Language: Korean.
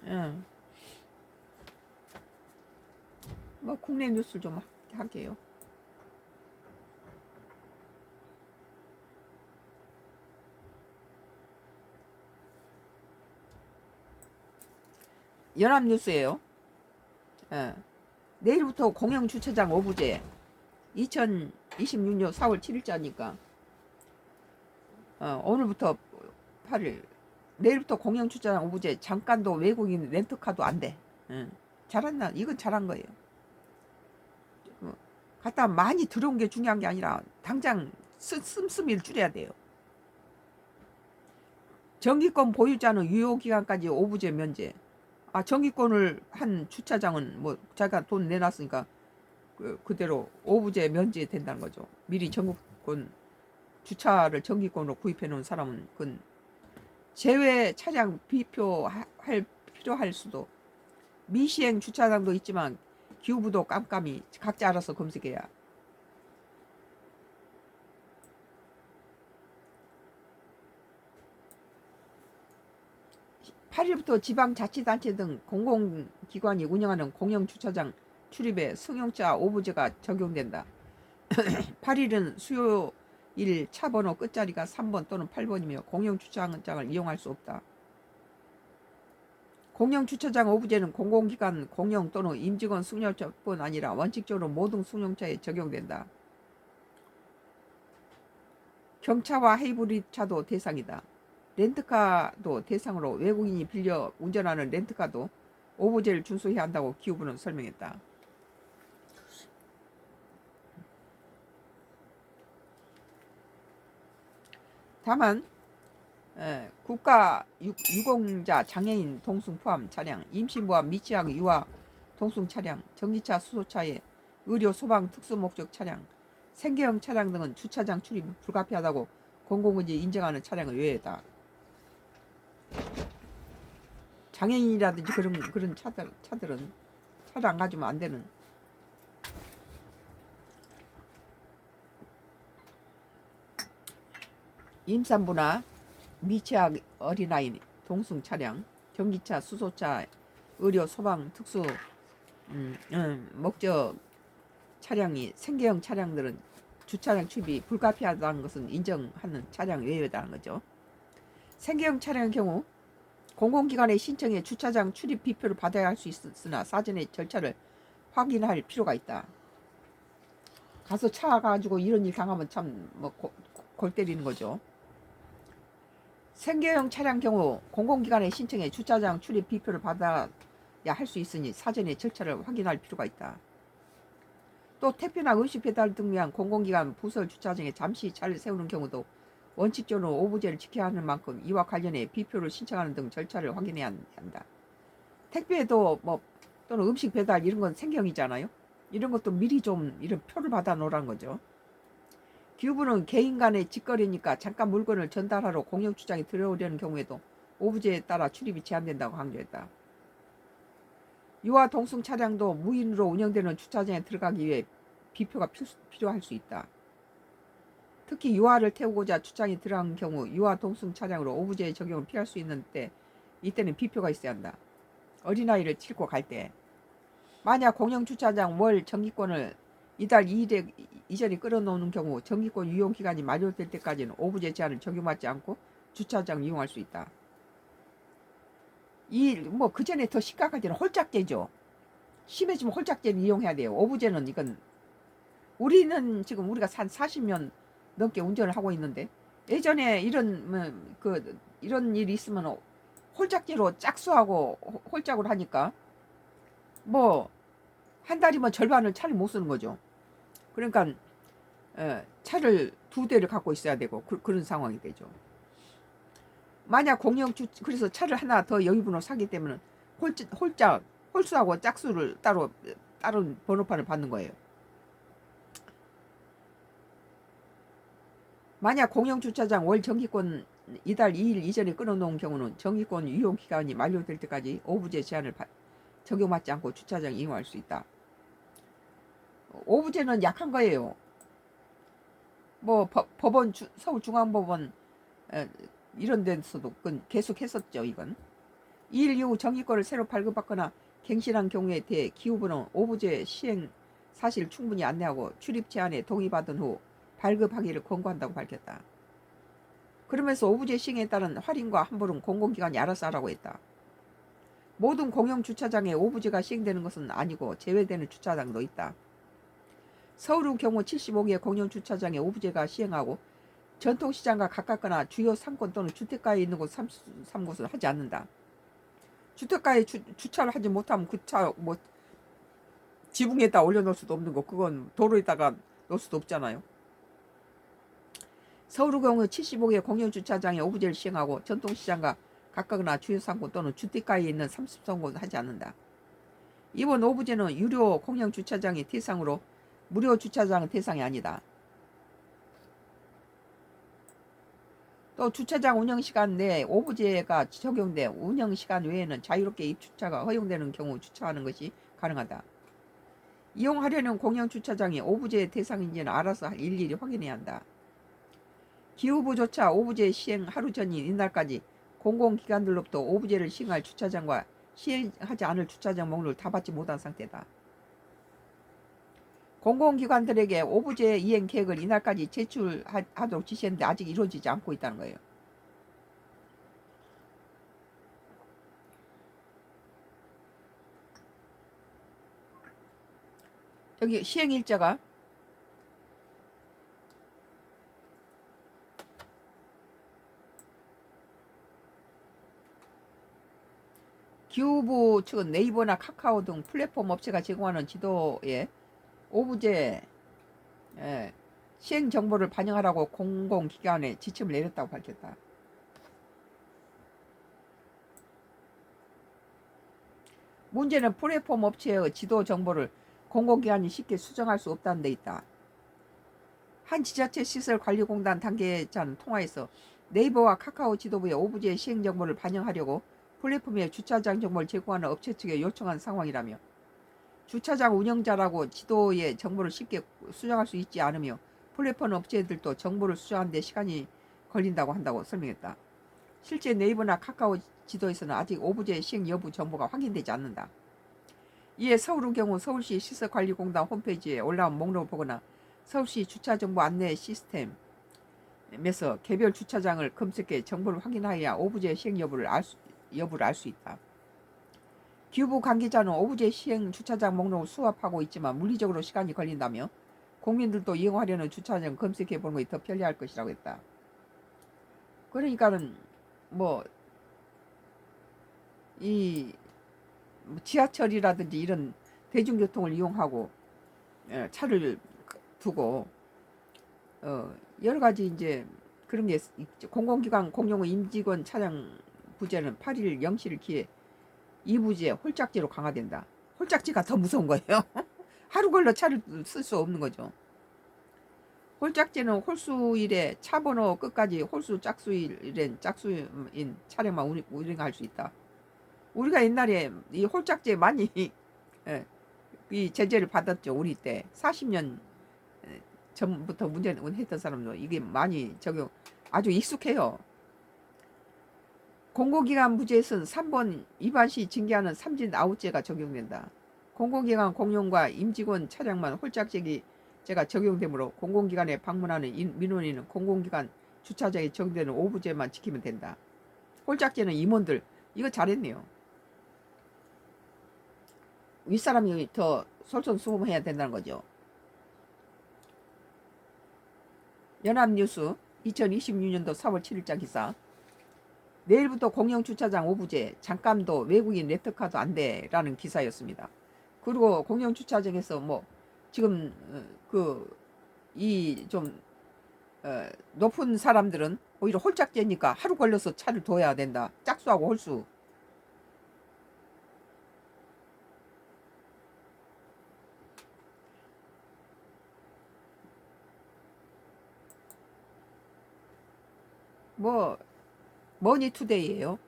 응. 뭐 국내 뉴스 좀 할게요. 연합뉴스예요. 예. 내일부터 공영 주차장 오부제 2026년 4월 7일자니까 오늘부터 8일 내일부터 공영 주차장 오부제 잠깐도 외국인 렌트카도 안 돼. 예. 잘했나? 이건 잘한 거예요. 갖다 많이 들어온 게 중요한 게 아니라 당장 씀씀이를 줄여야 돼요. 정기권 보유자는 유효기간까지 오부제 면제. 정기권을 한 주차장은 뭐 자기가 돈 내놨으니까 그대로 오부제 면제 된다는 거죠. 미리 정기권 주차를 정기권으로 구입해 놓은 사람은 그건 제외 차량 비표할 필요할 수도. 미시행 주차장도 있지만 기후부도 깜깜이 각자 알아서 검색해야. 8일부터 지방자치단체 등 공공기관이 운영하는 공영주차장 출입에 승용차 오부제가 적용된다. 8일은 수요일 차번호 끝자리가 3번 또는 8번이며 공영주차장을 이용할 수 없다. 공영주차장 오부제는 공공기관 공영 또는 임직원 승용차뿐 아니라 원칙적으로 모든 승용차에 적용된다. 경차와 하이브리드차도 대상이다. 렌트카도 대상으로 외국인이 빌려 운전하는 렌트카도 오부제를 준수해야 한다고 기후부는 설명했다. 다만 국가 유공자 장애인 동승 포함 차량, 임신부와 미취학 유아 동승 차량, 전기차 수소차에 의료 소방 특수 목적 차량, 생계형 차량 등은 주차장 출입이 불가피하다고 공공의지 인정하는 차량은 외에다. 장애인이라든지 그런 차들은 차를 안 가지면 안 되는. 임산부나 미취학 어린아이 동승 차량, 전기차, 수소차, 의료, 소방, 특수 목적 차량이 생계형 차량들은 주차장 출입이 불가피하다는 것은 인정하는 차량 외에다는 거죠. 생계형 차량의 경우 공공기관의 신청에 주차장 출입 비표를 받아야 할 수 있으나 사전에 절차를 확인할 필요가 있다. 가서 차 가지고 이런 일 당하면 참 뭐 골 때리는 거죠. 생계형 차량 경우 공공기관의 신청에 주차장 출입 비표를 받아야 할 수 있으니 사전에 절차를 확인할 필요가 있다. 또 택배나 음식 배달 등 위한 공공기관 부설 주차장에 잠시 차를 세우는 경우도 원칙적으로 오부제를 지켜야 하는 만큼 이와 관련해 비표를 신청하는 등 절차를 확인해야 한다. 택배도 뭐 또는 음식 배달 이런 건 생경이잖아요. 이런 것도 미리 좀 이런 표를 받아 놓으라는 거죠. 기후부는 개인 간의 직거래니까 잠깐 물건을 전달하러 공영주차장에 들어오려는 경우에도 오부제에 따라 출입이 제한된다고 강조했다. 유아 동승 차량도 무인으로 운영되는 주차장에 들어가기 위해 비표가 필요할 수 있다. 특히 유아를 태우고자 주차장에 들어간 경우 유아 동승 차량으로 오부제 적용을 피할 수 있는데 이때는 비표가 있어야 한다. 어린아이를 싣고 갈 때. 만약 공영주차장 월 정기권을 이달 2일에 이전에 끌어놓는 경우 정기권 유용기간이 만료될 때까지는 오부제 제한을 적용받지 않고 주차장 이용할 수 있다. 그 전에 더 심각하게는 홀짝제죠. 심해지면 홀짝제를 이용해야 돼요. 오부제는 이건 우리는 지금 우리가 한 40년 넘게 운전을 하고 있는데 예전에 이런 일이 있으면 홀짝제로 짝수하고 홀짝으로 하니까 뭐 한 달이면 절반을 차를 못 쓰는 거죠. 그러니까 차를 2대를 갖고 있어야 되고 그런 상황이 되죠. 만약 그래서 차를 하나 더 여유분으로 사기 때문에 홀수하고 짝수를 따로 다른 번호판을 받는 거예요. 만약 공영주차장 월 정기권 이달 2일 이전에 끊어놓은 경우는 정기권 유효기간이 만료될 때까지 오부제 제한을 적용받지 않고 주차장 이용할 수 있다. 오부제는 약한 거예요. 뭐 법원 서울중앙법원 이런 데서도 계속 했었죠. 이건 이일 이후 정기권을 새로 발급받거나 갱신한 경우에 대해 기후부는 오부제 시행 사실 충분히 안내하고 출입 제한에 동의받은 후 발급하기를 권고한다고 밝혔다. 그러면서 오부제 시행에 따른 할인과 환불은 공공기관이 알아서 하라고 했다. 모든 공영주차장에 오부제가 시행되는 것은 아니고 제외되는 주차장도 있다. 서울의 경우 75개 공영주차장에 오부제가 시행하고 전통시장과 가깝거나 주요 상권 또는 주택가에 있는 곳 33곳은 하지 않는다. 주택가에 주차를 하지 못하면 그 차 뭐 지붕에다 올려놓을 수도 없는 거, 그건 도로에다가 놓을 수도 없잖아요. 서울의 경우 75개 공영주차장에 오부제를 시행하고 전통시장과 가깝거나 주요 상권 또는 주택가에 있는 33곳은 하지 않는다. 이번 오부제는 유료 공영주차장이 대상으로 무료 주차장은 대상이 아니다. 또 주차장 운영시간 내에 오부제가 적용돼 운영시간 외에는 자유롭게 입주차가 허용되는 경우 주차하는 것이 가능하다. 이용하려는 공영주차장이 오부제 대상인지는 알아서 일일이 확인해야 한다. 기후부조차 오부제 시행 하루 전인 이날까지 공공기관들로부터 오부제를 시행할 주차장과 시행하지 않을 주차장 목록을 다 받지 못한 상태다. 공공기관들에게 오부제 이행 계획을 이날까지 제출하도록 지시했는데 아직 이루어지지 않고 있다는 거예요. 여기 시행일자가 기후부 측은 네이버나 카카오 등 플랫폼 업체가 제공하는 지도에 오부제 시행 정보를 반영하라고 공공기관에 지침을 내렸다고 밝혔다. 문제는 플랫폼 업체의 지도 정보를 공공기관이 쉽게 수정할 수 없다는 데 있다. 한 지자체 시설관리공단 단계자는 통화에서 네이버와 카카오 지도부의 오부제 시행 정보를 반영하려고 플랫폼에 주차장 정보를 제공하는 업체 측에 요청한 상황이라며 주차장 운영자라고 지도의 정보를 쉽게 수정할 수 있지 않으며 플랫폼 업체들도 정보를 수정하는 데 시간이 걸린다고 한다고 설명했다. 실제 네이버나 카카오 지도에서는 아직 오부제 시행 여부 정보가 확인되지 않는다. 이에 서울의 경우 서울시 시설관리공단 홈페이지에 올라온 목록을 보거나 서울시 주차정보 안내 시스템에서 개별 주차장을 검색해 정보를 확인하여야 오부제 시행 여부를 알 수 있다. 기후부 관계자는 오부제 시행 주차장 목록을 수합하고 있지만 물리적으로 시간이 걸린다며 국민들도 이용하려는 주차장 검색해 보는 것이 더 편리할 것이라고 했다. 그러니까는 이 지하철이라든지 이런 대중교통을 이용하고 차를 두고 여러 가지 이제 그런 게 있죠. 공공기관 공용 임직원 차량 부재는 8일 0시를 기해 이부제 홀짝제로 강화된다. 홀짝제가 더 무서운 거예요. 하루 걸러 차를 쓸 수 없는 거죠. 홀짝제는 홀수일에 차 번호 끝까지 홀수 짝수일엔 짝수인 차량만 운행할 수 있다. 우리가 옛날에 이 홀짝제 많이 이 제재를 받았죠. 우리 때 40년 전부터 운전했던 사람도 이게 많이 적용 아주 익숙해요. 공공기관 부재에서는 3번 위반 시 징계하는 삼진 아웃제가 적용된다. 공공기관 공용과 임직원 차량만 홀짝제가 적용되므로 공공기관에 방문하는 민원인은 공공기관 주차장에 적용되는 오부제만 지키면 된다. 홀짝제는 임원들 이거 잘했네요. 윗사람이 더 솔선수범해야 된다는 거죠. 연합뉴스 2026년도 4월 7일자 기사. 내일부터 공영주차장 오부제 잠깐도 외국인 렌터카도 안 돼라는 기사였습니다. 그리고 공영주차장에서 지금 이 좀 높은 사람들은 오히려 홀짝제니까 하루 걸려서 차를 둬야 된다. 짝수하고 홀수. 머니투데이예요.